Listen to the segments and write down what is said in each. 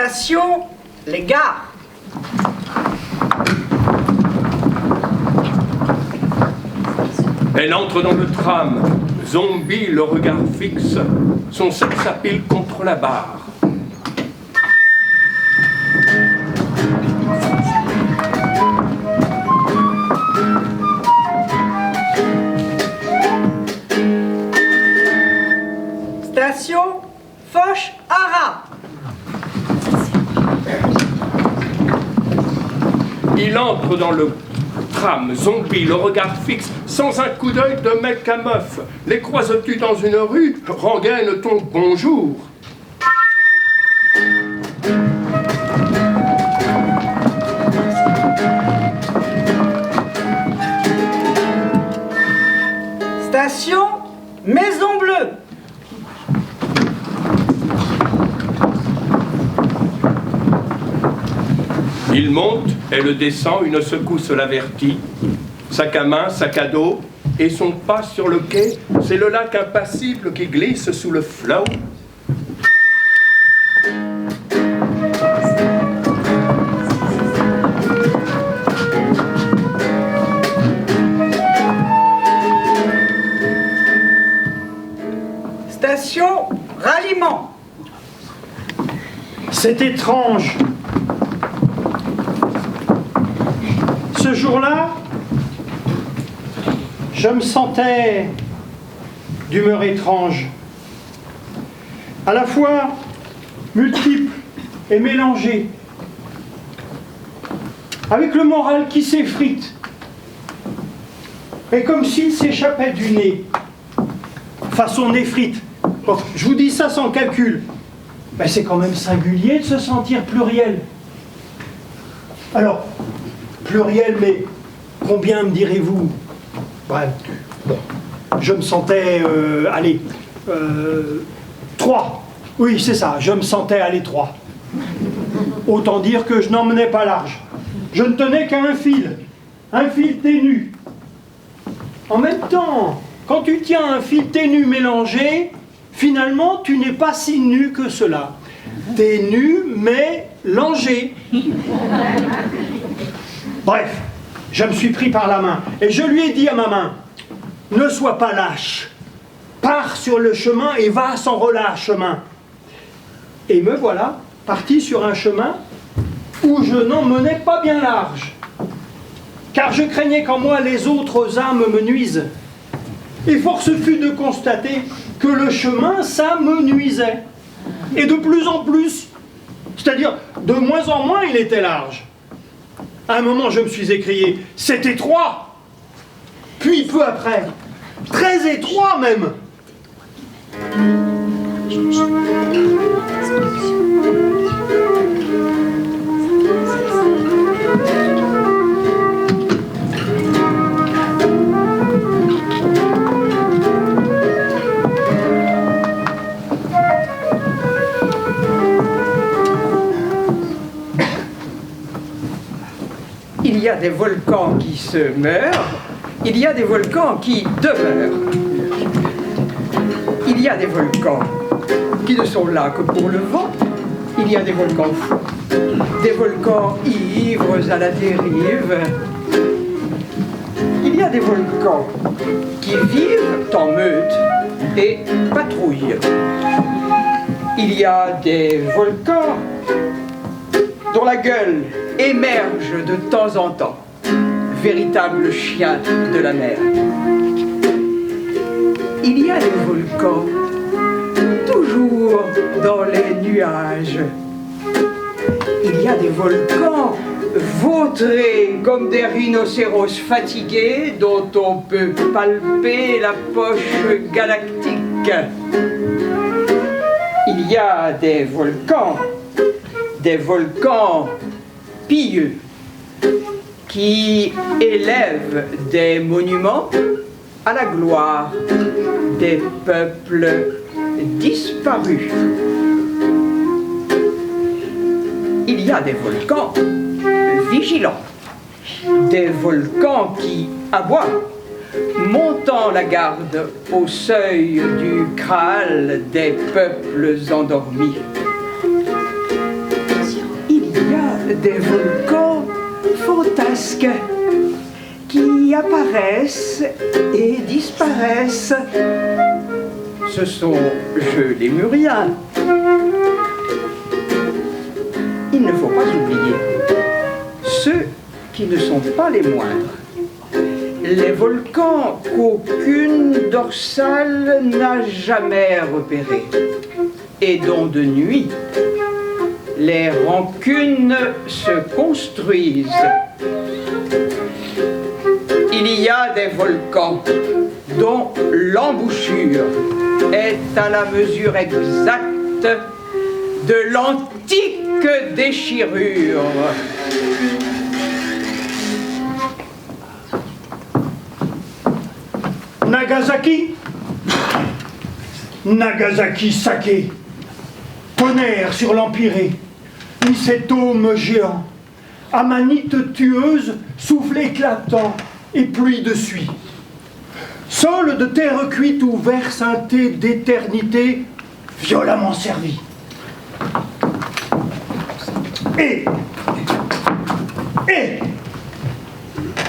Station, les gares. Elle entre dans le tram, zombie, le regard fixe, son sexe à pile contre la barre. Station, Foch-Hara. Il entre dans le tram, zombie, le regard fixe, sans un coup d'œil de mec à meuf. Les croises-tu dans une rue, rengaine ton bonjour. Station, Maison Bleue. Il monte, elle descend, une secousse l'avertit. Sac à main, sac à dos, et son pas sur le quai, c'est le lac impassible qui glisse sous le flot. Station, Ralliement. C'est étrange. Ce jour-là, je me sentais d'humeur étrange, à la fois multiple et mélangée, avec le moral qui s'effrite, et comme s'il s'échappait du nez, façon néphrite. Bon, je vous dis ça sans calcul, mais c'est quand même singulier de se sentir pluriel. Alors, pluriel, mais combien me direz-vous? Bref, bon, je me sentais, 3. Oui, c'est ça, je me sentais aller 3. Autant dire que je n'en menais pas large. Je ne tenais qu'à un fil ténu. En même temps, quand tu tiens un fil ténu mélangé, finalement, tu n'es pas si nu que cela. T'es nu, mais langé. Bref, je me suis pris par la main et je lui ai dit à ma main, ne sois pas lâche, pars sur le chemin et va sans relâchement. Et me voilà parti sur un chemin où je n'en menais pas bien large, car je craignais qu'en moi les autres âmes me nuisent. Et force fut de constater que le chemin, ça me nuisait. Et de plus en plus, c'est-à-dire de moins en moins il était large. À un moment, je me suis écrié, c'est étroit. Puis peu après, très étroit même. Il y a des volcans qui se meurent, il y a des volcans qui demeurent. Il y a des volcans qui ne sont là que pour le vent, il y a des volcans fous, des volcans ivres à la dérive. Il y a des volcans qui vivent en meute et patrouillent. Il y a des volcans dont la gueule émerge de temps en temps, véritable chien de la mer. Il y a des volcans, toujours dans les nuages. Il y a des volcans vautrés comme des rhinocéros fatigués dont on peut palper la poche galactique. Il y a des volcans pieux qui élèvent des monuments à la gloire des peuples disparus. Il y a des volcans vigilants, des volcans qui aboient, montant la garde au seuil du Graal des peuples endormis. des volcans fantasques qui apparaissent et disparaissent. Ce sont jeux lémuriens. Il ne faut pas oublier ceux qui ne sont pas les moindres. Les volcans qu'aucune dorsale n'a jamais repérés et dont de nuit les rancunes se construisent. Il y a des volcans dont l'embouchure est à la mesure exacte de l'antique déchirure. Nagasaki, Nagasaki saké, tonnerre sur l'empirée, mycétome géant, amanite tueuse, souffle éclatant et pluie de suie. Sol de terre cuite où verse un thé d'éternité violemment servi. Et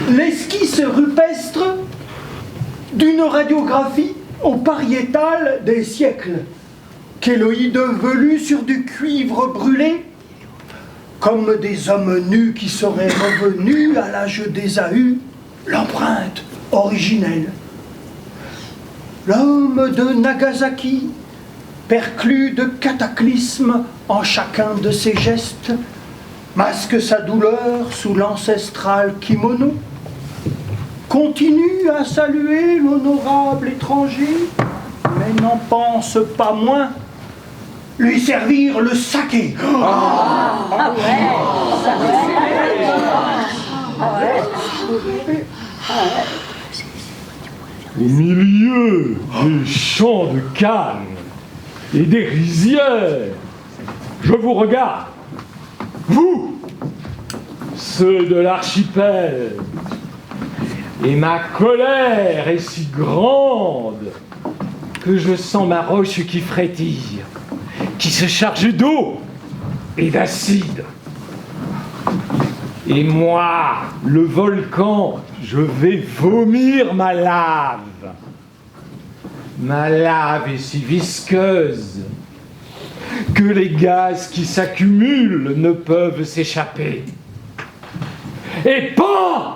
l'esquisse rupestre d'une radiographie au pariétal des siècles, qu'Éloïde velue sur du cuivre brûlé, comme des hommes nus qui seraient revenus à l'âge d'Ésaü, l'empreinte originelle. L'homme de Nagasaki, perclus de cataclysmes en chacun de ses gestes, masque sa douleur sous l'ancestral kimono, continue à saluer l'honorable étranger, mais n'en pense pas moins lui servir le saké. Au milieu des champs de canne et des rizières, je vous regarde, vous, ceux de l'archipel, et ma colère est si grande que je sens ma roche qui frétille, qui se charge d'eau et d'acide. Et moi, le volcan, je vais vomir ma lave. Ma lave est si visqueuse que les gaz qui s'accumulent ne peuvent s'échapper. Et pan!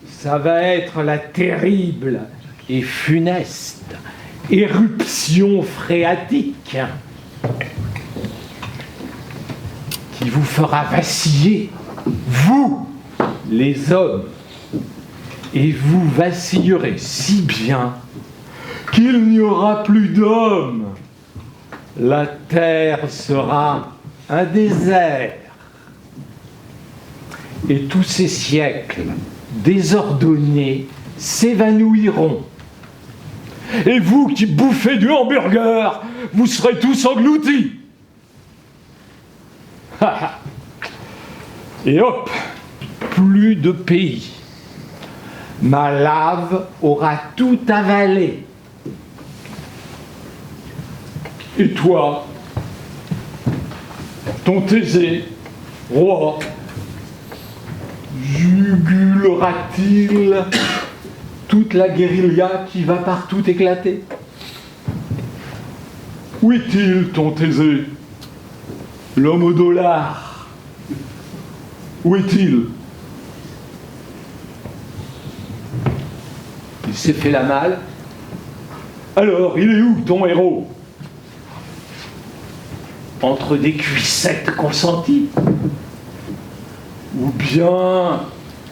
Ça va être la terrible et funeste éruption phréatique qui vous fera vaciller, vous, les hommes, et vous vacillerez si bien qu'il n'y aura plus d'hommes. La terre sera un désert. Et tous ces siècles désordonnés s'évanouiront. Et vous qui bouffez du hamburger, vous serez tous engloutis. Et hop, plus de pays. Ma lave aura tout avalé. Et toi, ton Thésée, roi, jugulera-t-il toute la guérilla qui va partout éclater? Où est-il, ton Thésée, l'homme au dollar? Où est-il? Il s'est fait la malle. Alors, il est où, ton héros? Entre des cuissettes consenties? Ou bien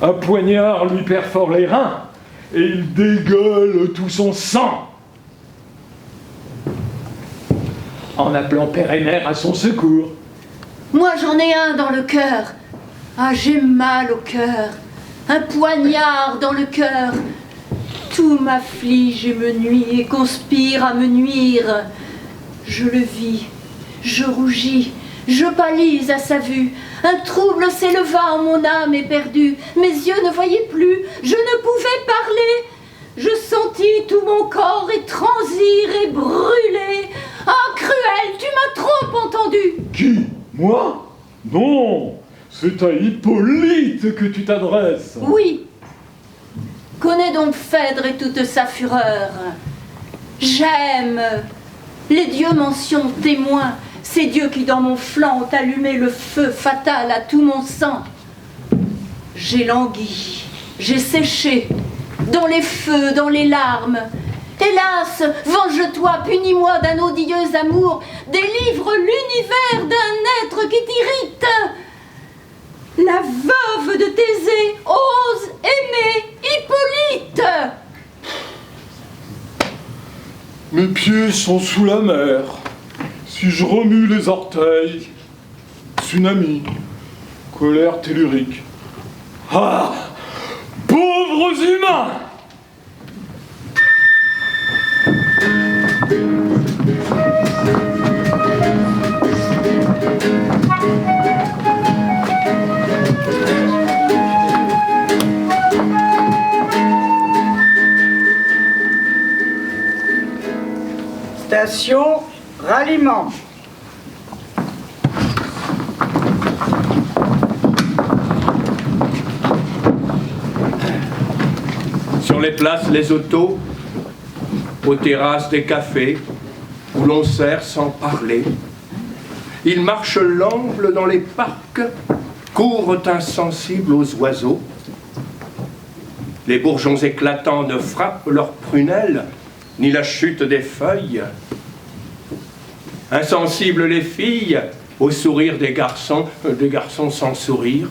un poignard lui perfore les reins et il dégueule tout son sang en appelant Pérénaire à son secours? Moi j'en ai un dans le cœur. Ah, j'ai mal au cœur. Un poignard dans le cœur. Tout m'afflige et me nuit et conspire à me nuire. Je le vis, je rougis, je pâlis à sa vue. Un trouble s'éleva en mon âme éperdue. Mes yeux ne voyaient plus, je ne pouvais parler. Je sentis tout mon corps étransir et brûler. Ah, cruel, tu m'as trop entendu. Qui? Moi? Non, C'est à Hippolyte que tu t'adresses. Oui. Connais donc Phèdre et toute sa fureur. J'aime. Les dieux m'en sont témoins. Ces dieux qui dans mon flanc ont allumé le feu fatal à tout mon sang. J'ai langui, j'ai séché, dans les feux, dans les larmes. Hélas, venge-toi, punis-moi d'un odieux amour, délivre l'univers d'un être qui t'irrite. La veuve de Thésée ose aimer Hippolyte. Mes pieds sont sous la mer. Si je remue les orteils, tsunami, colère tellurique. Ah! Pauvres humains! Station ralliement. Sur les places, les autos, aux terrasses des cafés, où l'on sert sans parler. Ils marchent l'amble dans les parcs, courent insensibles aux oiseaux. Les bourgeons éclatants ne frappent leurs prunelles, ni la chute des feuilles. Insensibles les filles au sourire des garçons sans sourire.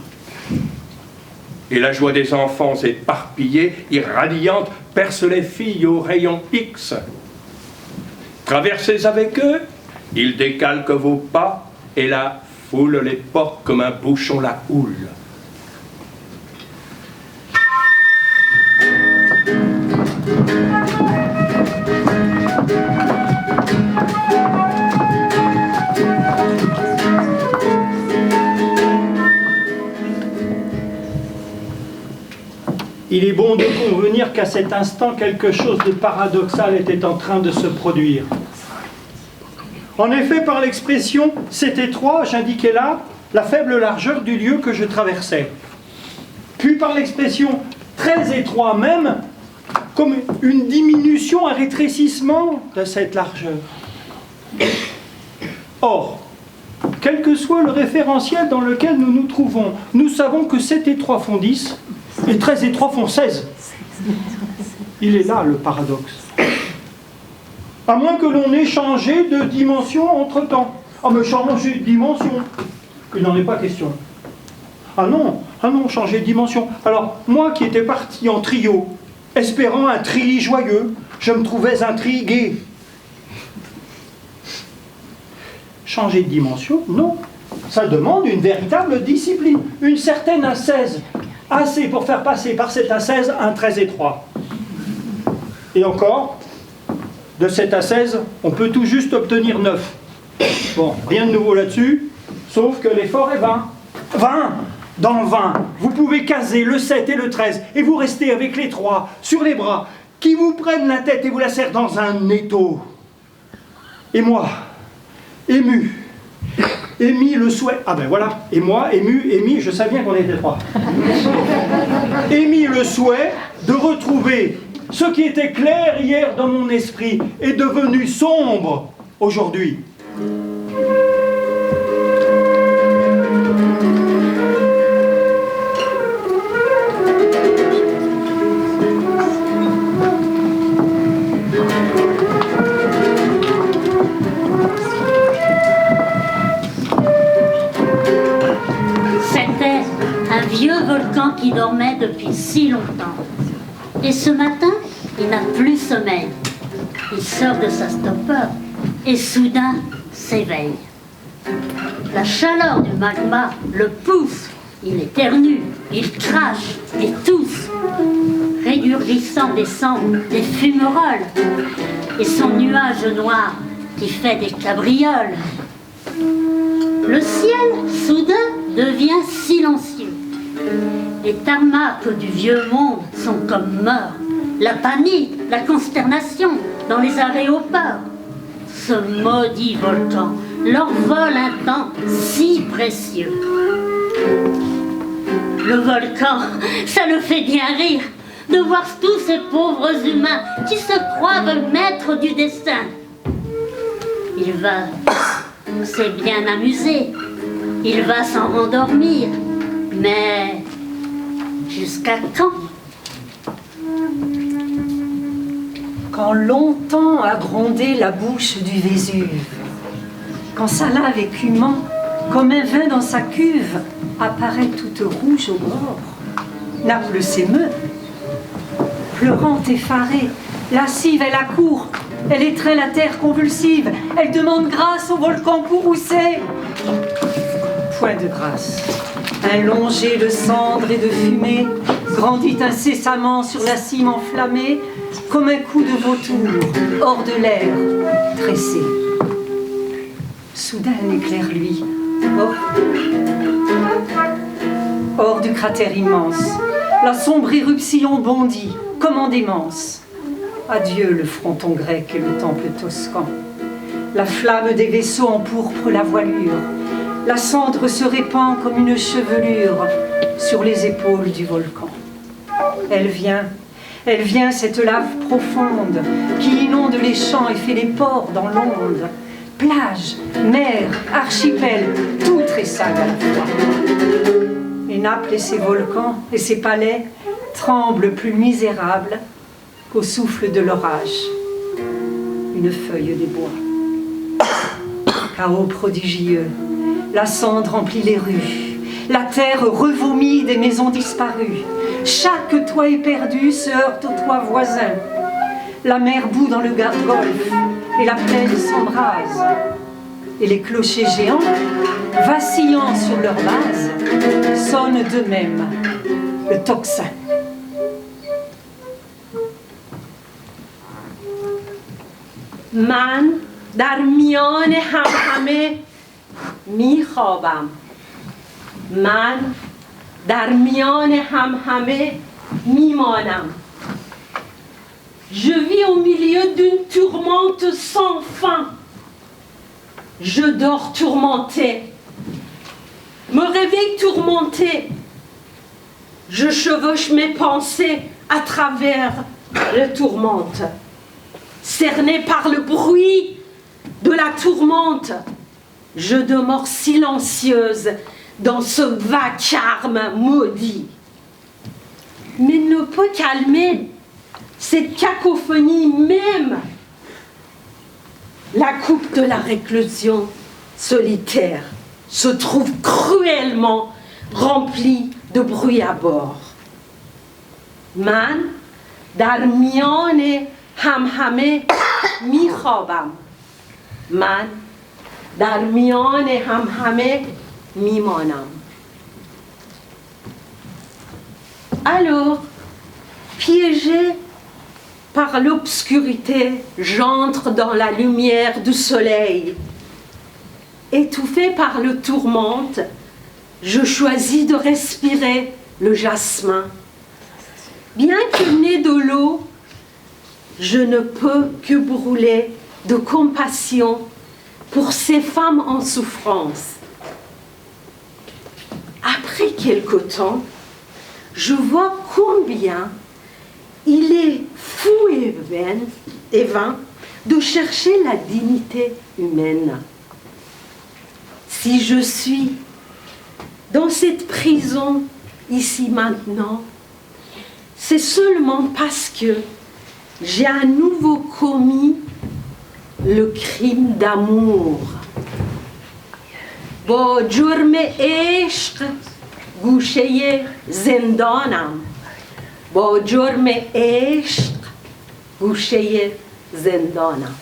Et la joie des enfants éparpillés, irradiante, perce les filles au rayon X. Traversez avec eux, ils décalquent vos pas, et la foule les porte comme un bouchon la houle. Il est bon de convenir qu'à cet instant, quelque chose de paradoxal était en train de se produire. En effet, par l'expression « c'est étroit », j'indiquais là la faible largeur du lieu que je traversais. Puis par l'expression « très étroit » même, comme une diminution, un rétrécissement de cette largeur. Or, quel que soit le référentiel dans lequel nous nous trouvons, nous savons que 7 étroits font 10 et 13 étroits font 16. Il est là le paradoxe. À moins que l'on ait changé de dimension entre-temps. Ah mais changer de dimension, il n'en est pas question. Ah non, changer de dimension. Alors, moi qui étais parti en trio, espérant un tri joyeux, je me trouvais intrigué. Changer de dimension, non. Ça demande une véritable discipline, une certaine ascèse. Assez pour faire passer par cette ascèse un 13 étroit. Et encore, de cette ascèse, on peut tout juste obtenir 9. Bon, rien de nouveau là-dessus, sauf que l'effort est vain. 20 dans le 20, vous pouvez caser le 7 et le 13, et vous restez avec les 3 sur les bras, qui vous prennent la tête et vous la serrent dans un étau. Et moi, ému le souhait... Ah ben voilà, et moi, ému, je savais bien qu'on était 3. Émis le souhait de retrouver ce qui était clair hier dans mon esprit est devenu sombre aujourd'hui. Vieux volcan qui dormait depuis si longtemps. Et ce matin, il n'a plus sommeil. Il sort de sa stupeur et soudain s'éveille. La chaleur du magma le pousse. Il éternue, il crache et tousse, régurgissant des cendres, des fumerolles, et son nuage noir qui fait des cabrioles. Le ciel, soudain, devient silencieux. Les tarmacs du vieux monde sont comme morts. La panique, la consternation dans les aéroports. Ce maudit volcan, leur vol un temps si précieux. Le volcan, ça le fait bien rire de voir tous ces pauvres humains qui se croient maîtres du destin. Il va s'est bien amusé, il va s'en rendormir, mais jusqu'à quand? Quand longtemps a grondé la bouche du Vésuve, quand sa lave écumant, comme un vin dans sa cuve, apparaît toute rouge au bord, Naples s'émeut. Pleurante, effarée, lascive, elle accourt, elle étreint la terre convulsive, elle demande grâce au volcan courroucé. Point de grâce. Un long jet de cendres et de fumée grandit incessamment sur la cime enflammée, comme un coup de vautour, hors de l'air, tressé. Soudain un éclair luit, hors du cratère immense. La sombre éruption bondit, comme en démence. Adieu le fronton grec et le temple toscan. La flamme des vaisseaux empourpre la voilure. La cendre se répand comme une chevelure sur les épaules du volcan. Elle vient, cette lave profonde qui inonde les champs et fait les ports dans l'onde. Plage, mer, archipel, tout tressaille à la fois. Et Naples et ses volcans et ses palais tremblent plus misérables qu'au souffle de l'orage. Une feuille des bois. Chaos prodigieux, la cendre remplit les rues, la terre revomit des maisons disparues. Chaque toit éperdu se heurte au toit voisin. La mer bout dans le golfe et la plaine s'embrase. Et les clochers géants, vacillant sur leur base, sonnent d'eux-mêmes le tocsin. من در میان همه میخوابم. من در میان همه میمانم. Je vis au milieu d'une tourmente sans fin. Je dors tourmenté, me réveille tourmenté. Je chevauche mes pensées à travers la tourmente. Cerné par le bruit de la tourmente, je demeure silencieuse dans ce vacarme maudit. Mais ne peut calmer cette cacophonie même la coupe de la réclusion solitaire se trouve cruellement remplie de bruit à bord. من در میان همه میخوابم. من در میان همه میمانم. Alors, piégé par l'obscurité, j'entre dans la lumière du soleil. Étouffé par le tourmente, je choisis de respirer le jasmin. Bien qu'il n'ait de l'eau, je ne peux que brûler de compassion pour ces femmes en souffrance. Après quelque temps, je vois combien il est fou et vain de chercher la dignité humaine. Si je suis dans cette prison ici maintenant, c'est seulement parce que j'ai à nouveau commis le crime d'amour. با جرم عشق گوشه زندانم. با جرم عشق گوشه زندانم.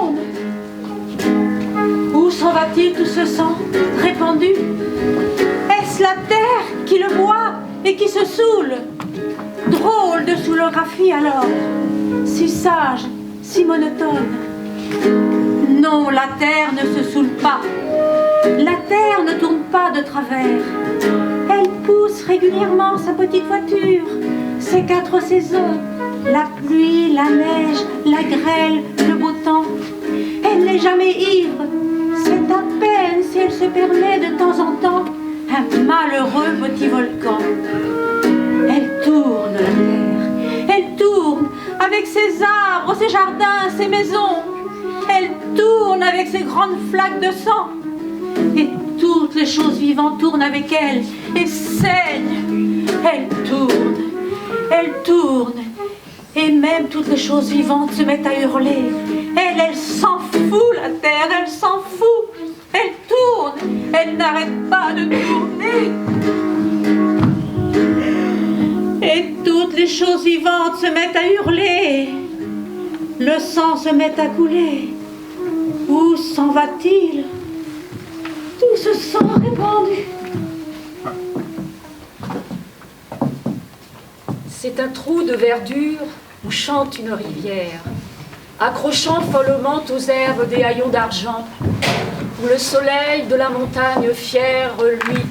tourne. Où s'en va-t-il tout ce sang répandu? Est-ce la terre qui le boit et qui se saoule? Drôle de soulographie alors, si sage, si monotone. Non, la terre ne se saoule pas. La terre ne tourne pas de travers. Elle pousse régulièrement sa petite voiture, ses 4 saisons, la pluie, la neige, la grêle, le beau temps. Elle n'est jamais ivre, c'est à peine si elle se permet de temps en temps un malheureux petit volcan. Elle tourne, la terre, elle tourne avec ses arbres, ses jardins, ses maisons. Elle tourne avec ses grandes flaques de sang. Et toutes les choses vivantes tournent avec elle et saignent. Elle tourne. Et même toutes les choses vivantes se mettent à hurler. Elle s'en fout, la terre, elle s'en fout. Elle tourne, elle n'arrête pas de tourner. Et toutes les choses vivantes se mettent à hurler. Le sang se met à couler. Où s'en va-t-il? Tout ce sang répandu. C'est un trou de verdure où chante une rivière, accrochant follement aux herbes des haillons d'argent, où le soleil de la montagne fière reluit.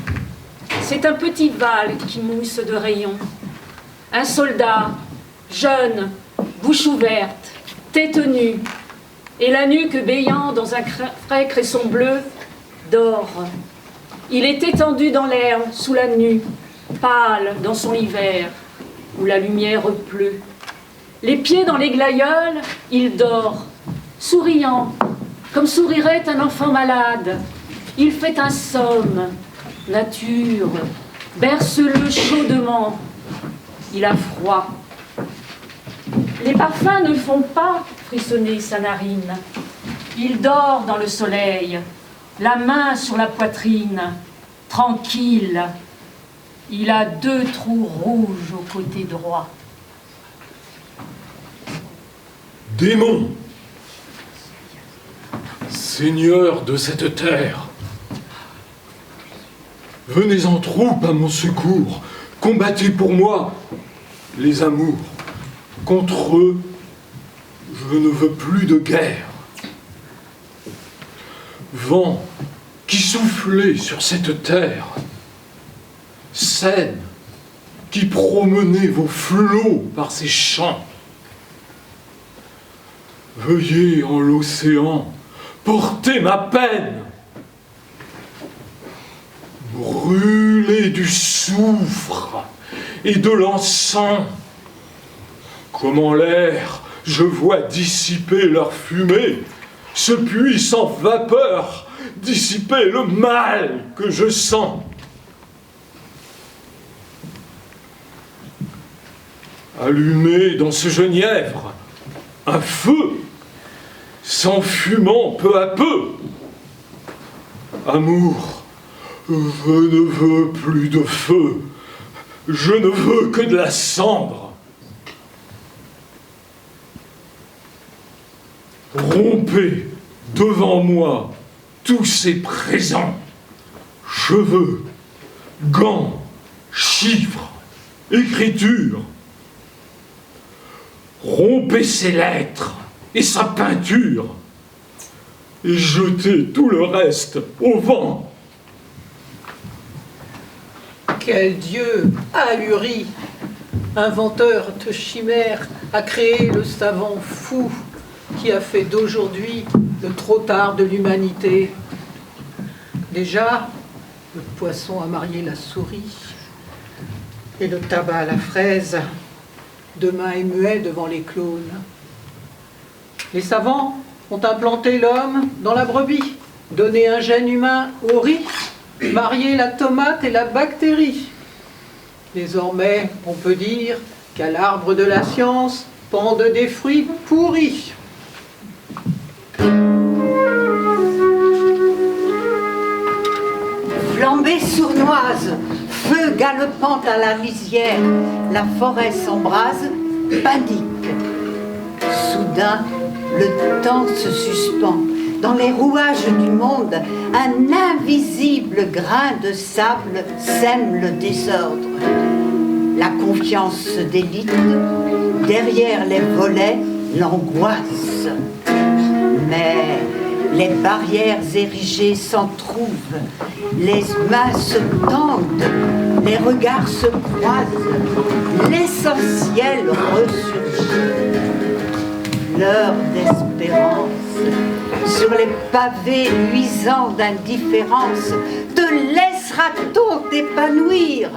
C'est un petit val qui mousse de rayons. Un soldat, jeune, bouche ouverte, tête nue, et la nuque béant dans un frais cresson bleu, dort. Il est étendu dans l'herbe, sous la nue, pâle dans son hiver, où la lumière pleut. Les pieds dans les glaïeuls, il dort, souriant, comme sourirait un enfant malade. Il fait un somme, nature, berce-le chaudement. Il a froid. Les parfums ne font pas frissonner sa narine. Il dort dans le soleil, la main sur la poitrine, tranquille. Il a 2 trous rouges au côté droit. Démon, seigneur de cette terre, venez en troupe à mon secours, combattez pour moi les amours. Contre eux, je ne veux plus de guerre. Vent qui soufflait sur cette terre, Seine qui promenait vos flots par ces champs, veuillez en l'océan porter ma peine, brûler du soufre et de l'encens, comme en l'air je vois dissiper leur fumée, ce puits sans vapeur dissiper le mal que je sens. Allumer dans ce genièvre un feu, s'enfumant peu à peu. Amour, je ne veux plus de feu, je ne veux que de la cendre. Rompez devant moi tous ces présents, cheveux, gants, chiffres, écritures. Rompez ses lettres et sa peinture et jetez tout le reste au vent. Quel dieu ahuri, inventeur de chimères, a créé le savant fou qui a fait d'aujourd'hui le trop tard de l'humanité. Déjà, le poisson a marié la souris et le tabac à la fraise. Demain est muet devant les clones. Les savants ont implanté l'homme dans la brebis, donné un gène humain au riz, marié la tomate et la bactérie. Désormais, on peut dire qu'à l'arbre de la science pendent des fruits pourris. Flambée sournoise, feu galopant à la rizière, la forêt s'embrase, panique. Soudain, le temps se suspend. Dans les rouages du monde, un invisible grain de sable sème le désordre. La confiance se délite, derrière les volets, l'angoisse. Mais les barrières érigées s'entrouvent, les mains se tendent, les regards se croisent, l'essentiel ressurgit. L'heure d'espérance, sur les pavés luisants d'indifférence, te laissera-t-on t'épanouir?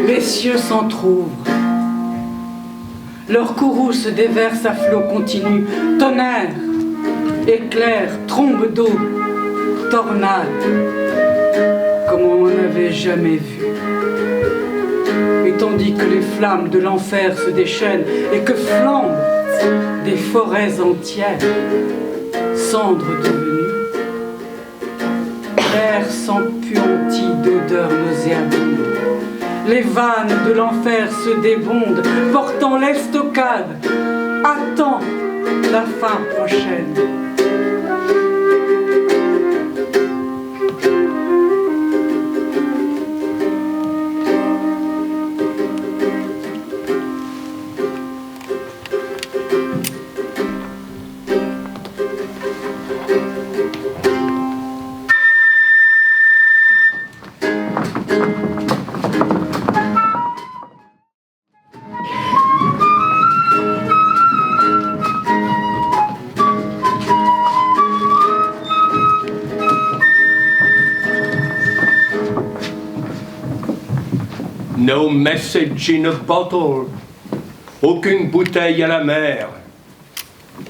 Les cieux s'entr'ouvrent. Leur courroux se déverse à flot continu. Tonnerre, éclair, trombe d'eau, tornade, comme on n'en avait jamais vu. Et tandis que les flammes de l'enfer se déchaînent et que flambent des forêts entières, cendres devenues, l'air s'empuantit d'odeurs nauséabondes. Les vannes de l'enfer se débondent, portant l'estocade. Attends la fin prochaine. No message in a bottle. Aucune bouteille à la mer.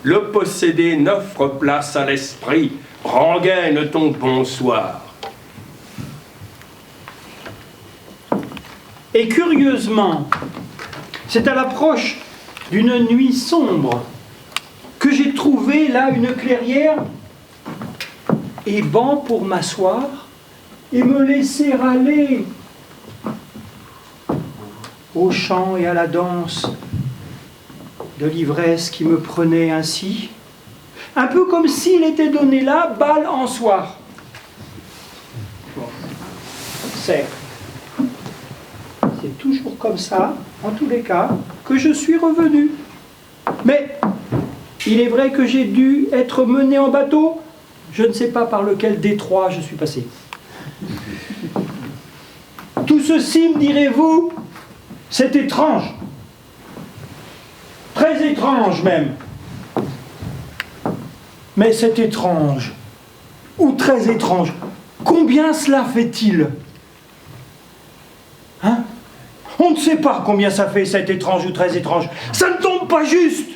Le possédé n'offre place à l'esprit. Rengaine ton bonsoir. Et curieusement, c'est à l'approche d'une nuit sombre que j'ai trouvé là une clairière et banc pour m'asseoir et me laisser aller au chant et à la danse de l'ivresse qui me prenait ainsi, un peu comme s'il était donné là, bal en soir. Bon. C'est toujours comme ça, en tous les cas, que je suis revenu. Mais il est vrai que j'ai dû être mené en bateau, je ne sais pas par lequel détroit je suis passé. Tout ceci, me direz-vous, c'est étrange. Très étrange même. Mais c'est étrange. Ou très étrange. Combien cela fait-il? Hein? On ne sait pas combien ça fait, cet étrange ou très étrange. Ça ne tombe pas juste.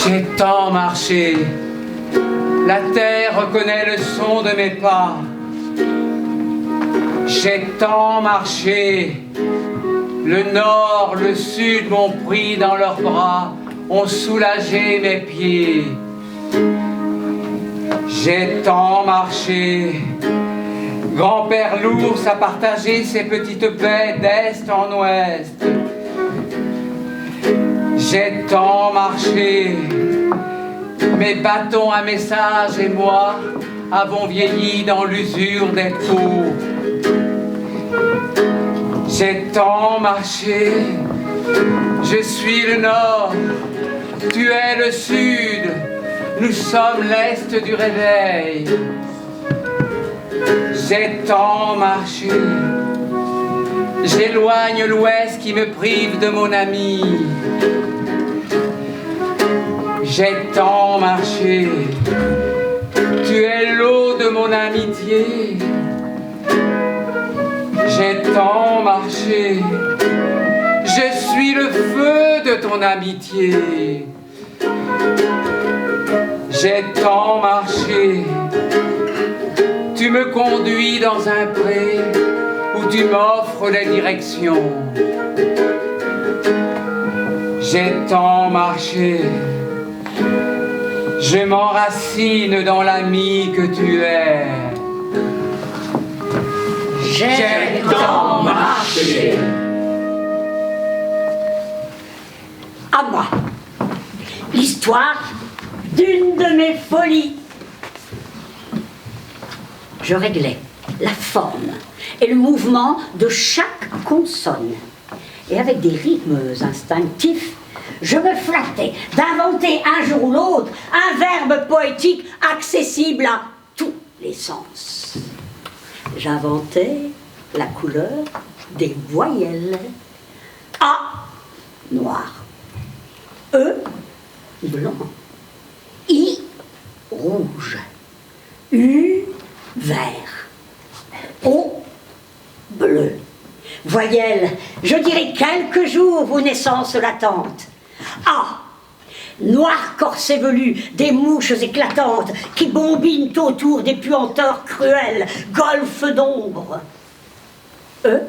J'ai tant marché, la terre reconnaît le son de mes pas. J'ai tant marché, le nord, le sud m'ont pris dans leurs bras, ont soulagé mes pieds. J'ai tant marché, grand-père l'ours a partagé ses petites baies d'est en ouest. J'ai tant marché, mes bâtons à message et moi avons vieilli dans l'usure des peaux. J'ai tant marché, je suis le nord, tu es le sud, nous sommes l'est du réveil. J'ai tant marché, j'éloigne l'ouest qui me prive de mon ami. J'ai tant marché, tu es l'eau de mon amitié. J'ai tant marché, je suis le feu de ton amitié. J'ai tant marché, tu me conduis dans un pré où tu m'offres les directions. J'ai tant marché, Je m'enracine dans l'ami que tu es. J'ai tant marché. À moi, l'histoire d'une de mes folies. Je réglais la forme et le mouvement de chaque consonne. Et avec des rythmes instinctifs, je me flattais d'inventer un jour ou l'autre un verbe poétique accessible à tous les sens. J'inventais la couleur des voyelles. A, noir. E, blanc. I, rouge. U, vert. O, bleu. Voyelles, je dirais quelques jours vos naissances latentes. A, noir corset velu, des mouches éclatantes qui bombinent autour des puanteurs cruels, golfe d'ombre. E,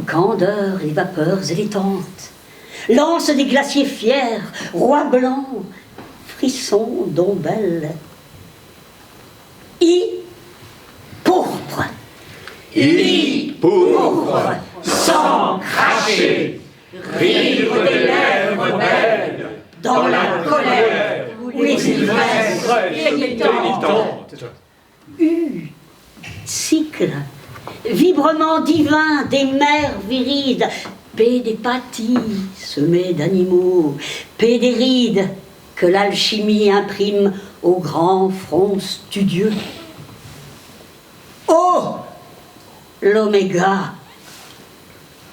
candeur et vapeurs élétantes, lance des glaciers fiers, roi blanc, frisson d'ombelle. I, pourpre. I, pourpre, sang craché, rire des lèvres belles, dans la colère où les ivresses pénitentes. U, cycle, vibrement divin des mers virides, paix des pâtis semés d'animaux, paix des rides que l'alchimie imprime au grand front studieux. Oh, l'oméga,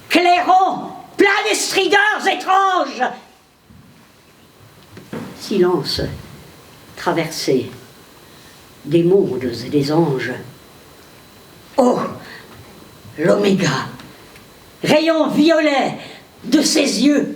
clairon, plein de strideurs étranges. Silence, traversé des mondes et des anges. Oh, l'oméga, rayon violet de ses yeux.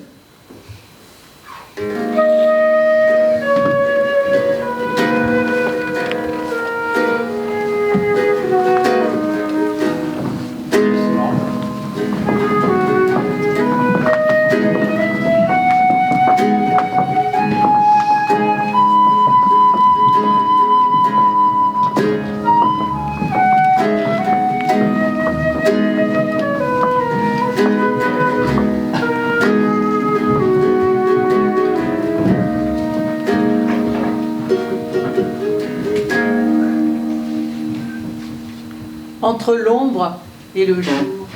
Entre l'ombre et le jour.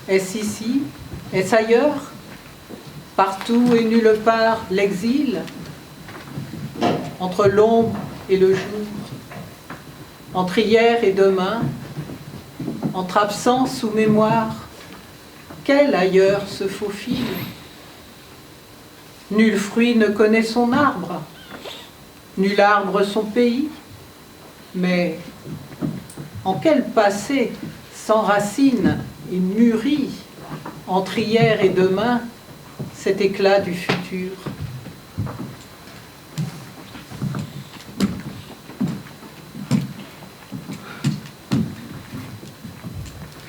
Est-ce ici? Est-ce ailleurs? Partout et nulle part l'exil? Entre l'ombre et le jour. Entre hier et demain. Entre absence ou mémoire. Quel ailleurs se faufile? Nul fruit ne connaît son arbre. Nul arbre son pays. Mais en quel passé s'enracine et mûrit entre hier et demain cet éclat du futur?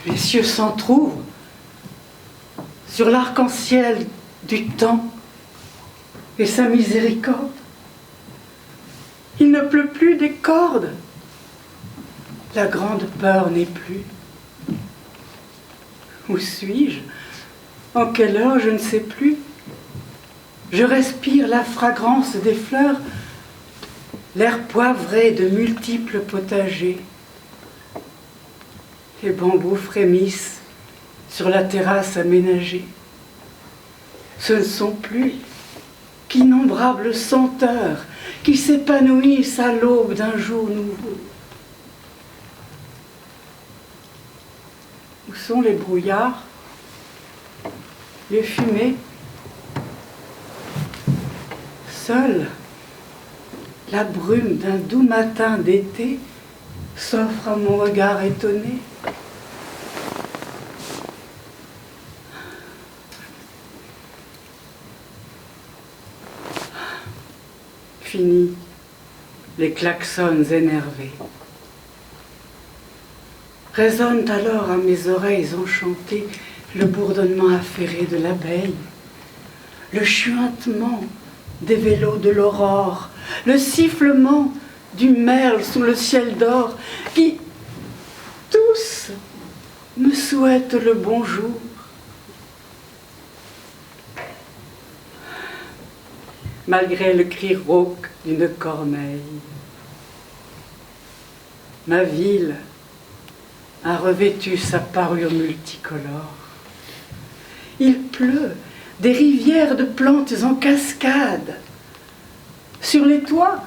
Les cieux s'entr'ouvrent sur l'arc-en-ciel du temps et sa miséricorde. Il ne pleut plus des cordes. La grande peur n'est plus. Où suis-je? En quelle heure? Je ne sais plus. Je respire la fragrance des fleurs, l'air poivré de multiples potagers. Les bambous frémissent sur la terrasse aménagée. Ce ne sont plus qu'innombrables senteurs qui s'épanouissent à l'aube d'un jour nouveau. Où sont les brouillards, les fumées? Seule, la brume d'un doux matin d'été s'offre à mon regard étonné. Fini les klaxons énervés. Résonne alors à mes oreilles enchantées le bourdonnement affairé de l'abeille, le chuintement des vélos de l'aurore, le sifflement du merle sous le ciel d'or, qui tous me souhaitent le bonjour. Malgré le cri rauque d'une corneille, ma ville a revêtu sa parure multicolore. Il pleut des rivières de plantes en cascade. Sur les toits,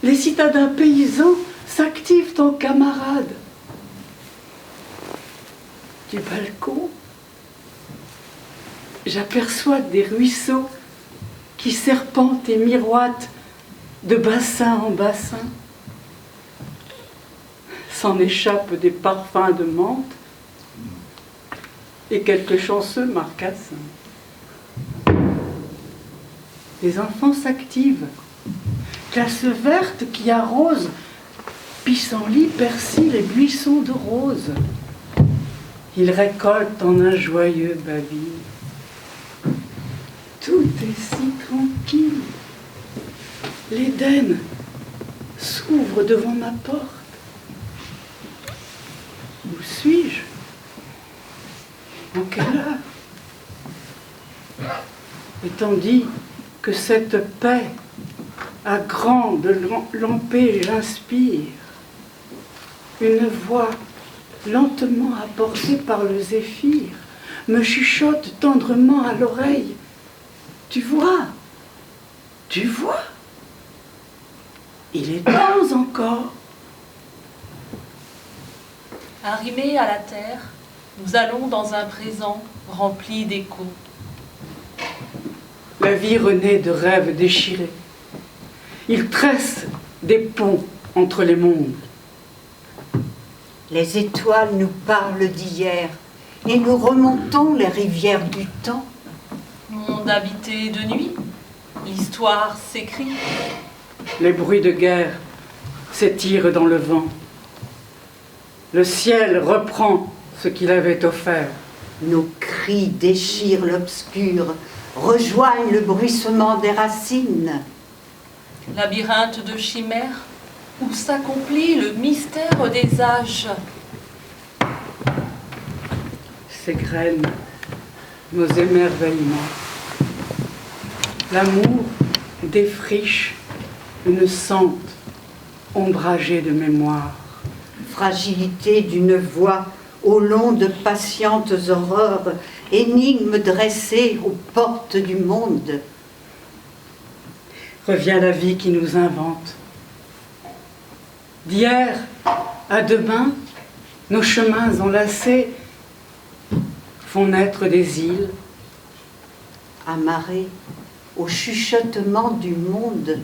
les citadins paysans s'activent en camarades. Du balcon, j'aperçois des ruisseaux qui serpentent et miroitent de bassin en bassin. S'en échappent des parfums de menthe et quelques chanceux marcassins. Les enfants s'activent. Classe verte qui arrose pissenlit, persil et buissons de roses. Ils récoltent en un joyeux babil. Tout est si tranquille. L'Éden s'ouvre devant ma porte. Où suis-je? En quelle heure? Et tandis que cette paix à grande lampée j'inspire, une voix lentement apportée par le zéphyr me chuchote tendrement à l'oreille. Tu vois, il est temps encore. Arrimés à la terre, nous allons dans un présent rempli d'échos. La vie renaît de rêves déchirés. Il tresse des ponts entre les mondes. Les étoiles nous parlent d'hier et nous remontons les rivières du temps. Monde habité de nuit, l'histoire s'écrit. Les bruits de guerre s'étirent dans le vent. Le ciel reprend ce qu'il avait offert. Nos cris déchirent l'obscur, rejoignent le bruissement des racines. Labyrinthe de chimères, où s'accomplit le mystère des âges. Ces graines, nos émerveillements. L'amour défriche une sente ombragée de mémoire. Fragilité d'une voix au long de patientes horreurs, énigmes dressées aux portes du monde. Revient la vie qui nous invente. D'hier à demain, nos chemins enlacés font naître des îles. Amarrés au chuchotement du monde,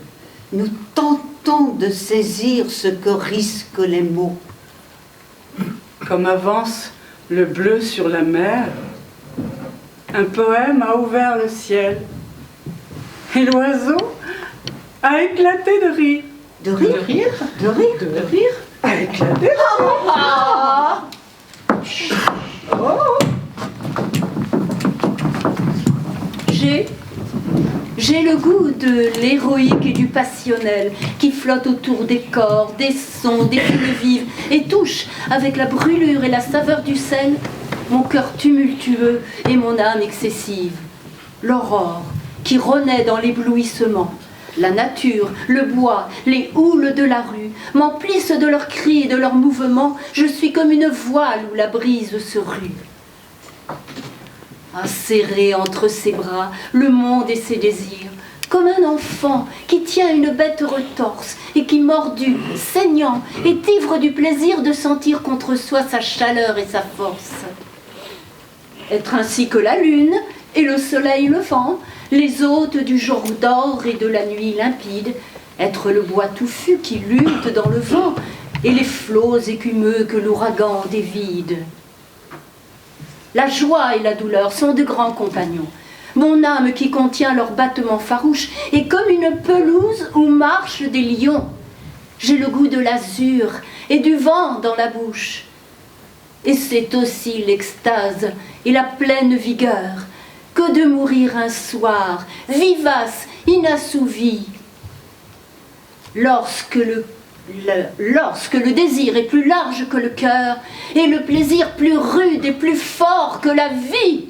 nous tentons de saisir ce que risquent les mots. Comme avance le bleu sur la mer, un poème a ouvert le ciel. Et l'oiseau a éclaté de rire. De rire? De rire? De rire? De rire? A éclaté de rire. Oh. J'ai le goût de l'héroïque et du passionnel qui flotte autour des corps, des sons, des fumées vives et touche avec la brûlure et la saveur du sel mon cœur tumultueux et mon âme excessive. L'aurore qui renaît dans l'éblouissement. La nature, le bois, les houles de la rue m'emplissent de leurs cris et de leurs mouvements. Je suis comme une voile où la brise se rue. Serré entre ses bras, le monde et ses désirs, comme un enfant qui tient une bête retorse et qui, mordu, saignant, est ivre du plaisir de sentir contre soi sa chaleur et sa force. Être ainsi que la lune et le soleil levant, les hôtes du jour d'or et de la nuit limpide, être le bois touffu qui lutte dans le vent et les flots écumeux que l'ouragan dévide. La joie et la douleur sont de grands compagnons. Mon âme qui contient leurs battements farouches est comme une pelouse où marchent des lions. J'ai le goût de l'azur et du vent dans la bouche. Et c'est aussi l'extase et la pleine vigueur que de mourir un soir, vivace, inassouvi. Lorsque le désir est plus large que le cœur, et le plaisir plus rude et plus fort que la vie.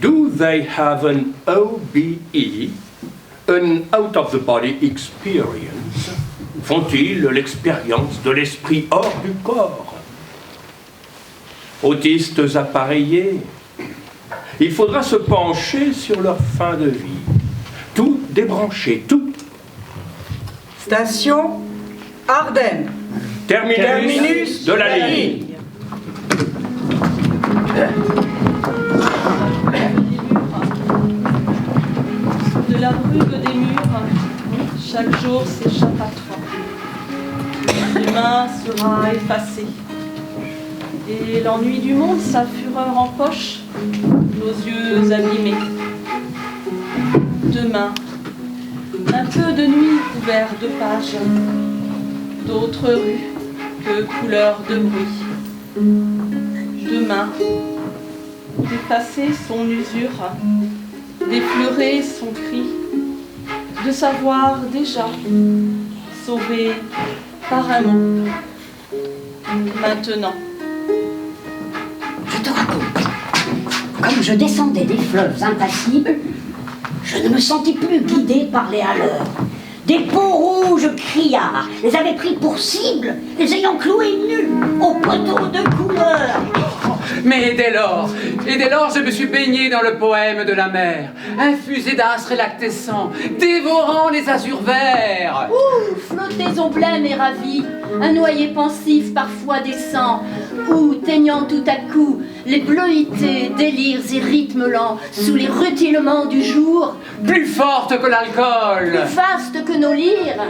Do they have an OBE, an out-of-the-body experience? Font-ils l'expérience de l'esprit hors du corps? Autistes appareillés, il faudra se pencher sur leur fin de vie. Tout débrancher, tout. Station Ardennes. Terminus de la ligne. De la brugue des murs, chaque jour s'échappatoire. L'humain sera effacé. Et l'ennui du monde, sa fureur en poche, nos yeux abîmés. Demain, un peu de nuit couvert de pages, d'autres rues que couleurs de bruit. Demain, d'effacer son usure, d'effleurer son cri, de savoir déjà, sauvé par un mot. Maintenant. Je te raconte. Comme je descendais des fleuves impassibles, je ne me sentais plus guidé par les haleurs. Des peaux rouges criards les avaient pris pour cible, les ayant cloués nus au poteau de couleur. Mais dès lors, je me suis baigné dans le poème de la mer, infusé d'astres lactescents, dévorant les azurs verts. Ouh, flottaison blême et ravie, un noyer pensif parfois descend, ou teignant tout à coup les bleuités, délires et rythmes lents, sous les rutilements du jour, plus forte que l'alcool, plus vaste que nos lyres,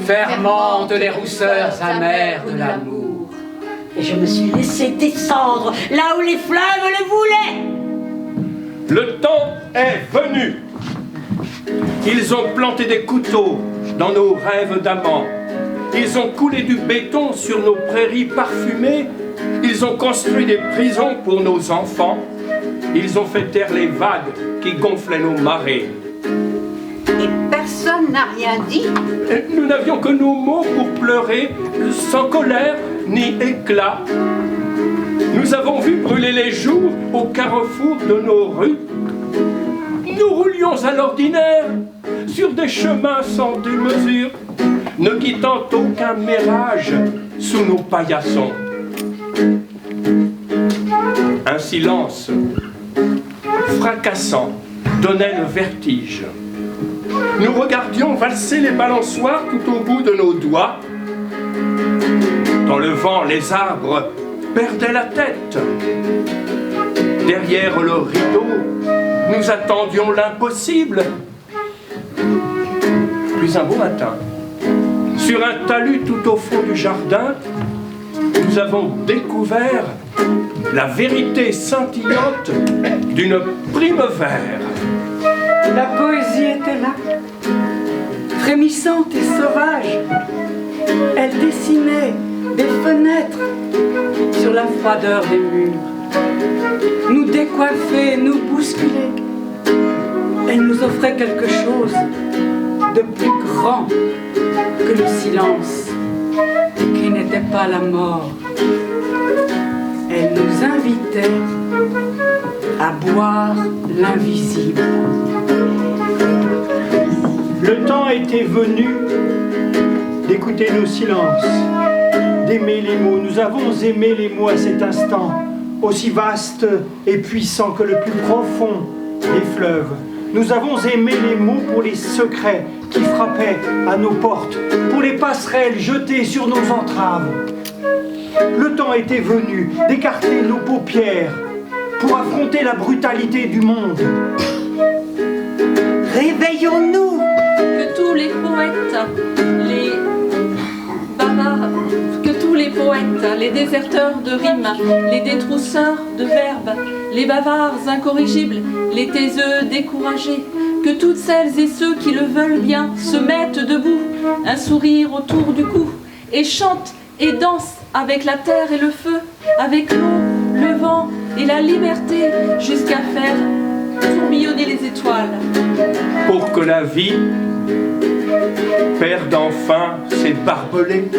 fermente les rousseurs amères de l'amour. Et je me suis laissé descendre là où les fleuves le voulaient. Le temps est venu. Ils ont planté des couteaux dans nos rêves d'amants. Ils ont coulé du béton sur nos prairies parfumées. Ils ont construit des prisons pour nos enfants. Ils ont fait taire les vagues qui gonflaient nos marées. Et personne n'a rien dit. Nous n'avions que nos mots pour pleurer, sans colère ni éclat. Nous avons vu brûler les jours au carrefour de nos rues. Nous roulions à l'ordinaire sur des chemins sans démesure, ne quittant aucun mirage sous nos paillassons. Un silence fracassant donnait le vertige. Nous regardions valser les balançoires tout au bout de nos doigts. Dans le vent, les arbres perdaient la tête. Derrière le rideau, nous attendions l'impossible. Puis un beau matin, sur un talus tout au fond du jardin, nous avons découvert la vérité scintillante d'une primevère. La poésie était là, frémissante et sauvage. Elle dessinait des fenêtres sur la froideur des murs, nous décoiffait, nous bousculait. Elle nous offrait quelque chose de plus grand que le silence, qui n'était pas la mort. Elle nous invitait à boire l'invisible. Le temps était venu d'écouter nos silences, d'aimer les mots. Nous avons aimé les mots à cet instant, aussi vaste et puissant que le plus profond des fleuves. Nous avons aimé les mots pour les secrets qui frappaient à nos portes, pour les passerelles jetées sur nos entraves. Le temps était venu d'écarter nos paupières pour affronter la brutalité du monde. Réveillons-nous! Que tous les poètes, les bavards, que tous les poètes, les déserteurs de rimes, les détrousseurs de verbes, les bavards incorrigibles, les taiseux découragés, que toutes celles et ceux qui le veulent bien se mettent debout, un sourire autour du cou, et chantent et dansent avec la terre et le feu, avec l'eau, le vent et la liberté, jusqu'à faire tourbillonner les étoiles. Pour que la vie perde enfin ses barbelés.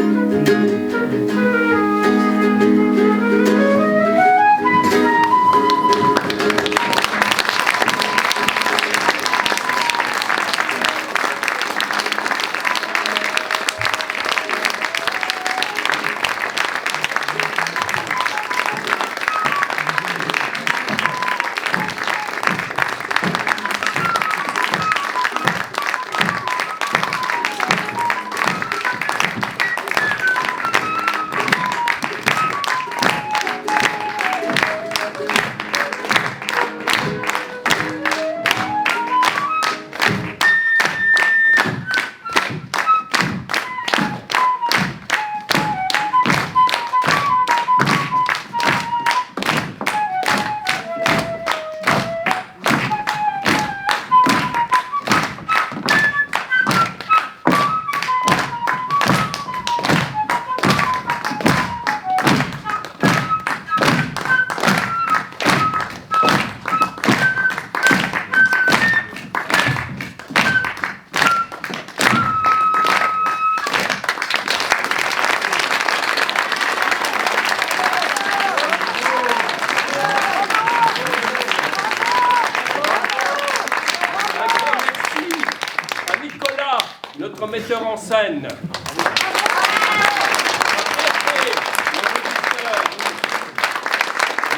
Notre metteur en scène.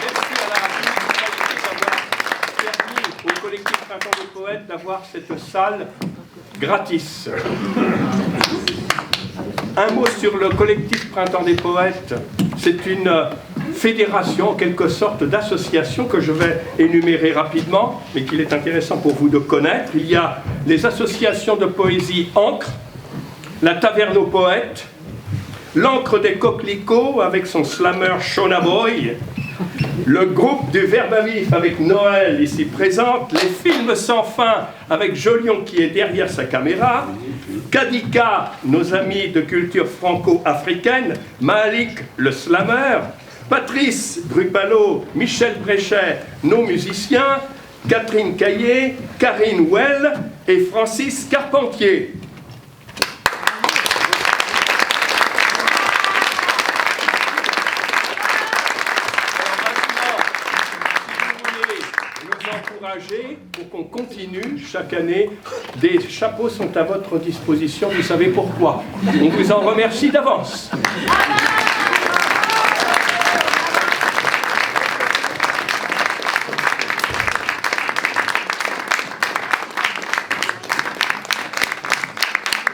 Merci à la municipalité d'avoir permis au collectif Printemps des Poètes d'avoir cette salle gratis. Un mot sur le collectif Printemps des Poètes. C'est une fédération, en quelque sorte, d'associations que je vais énumérer rapidement, mais qu'il est intéressant pour vous de connaître. Il y a les associations de poésie Ancre, la Taverne aux Poètes, l'Ancre des Coquelicots avec son slammer Shona Boy, le groupe du Verbe à Vif avec Noël ici présente, les films sans fin avec Jolion qui est derrière sa caméra, Kadika, nos amis de culture franco-africaine, Malik le slammer, Patrice Drupalo, Michel Bréchet, nos musiciens, Catherine Caillé, Karine Well et Francis Carpentier. Pour qu'on continue chaque année, des chapeaux sont à votre disposition, vous savez pourquoi. On vous en remercie d'avance.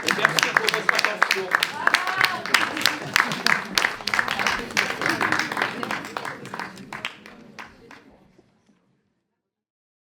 Et merci pour votre attention.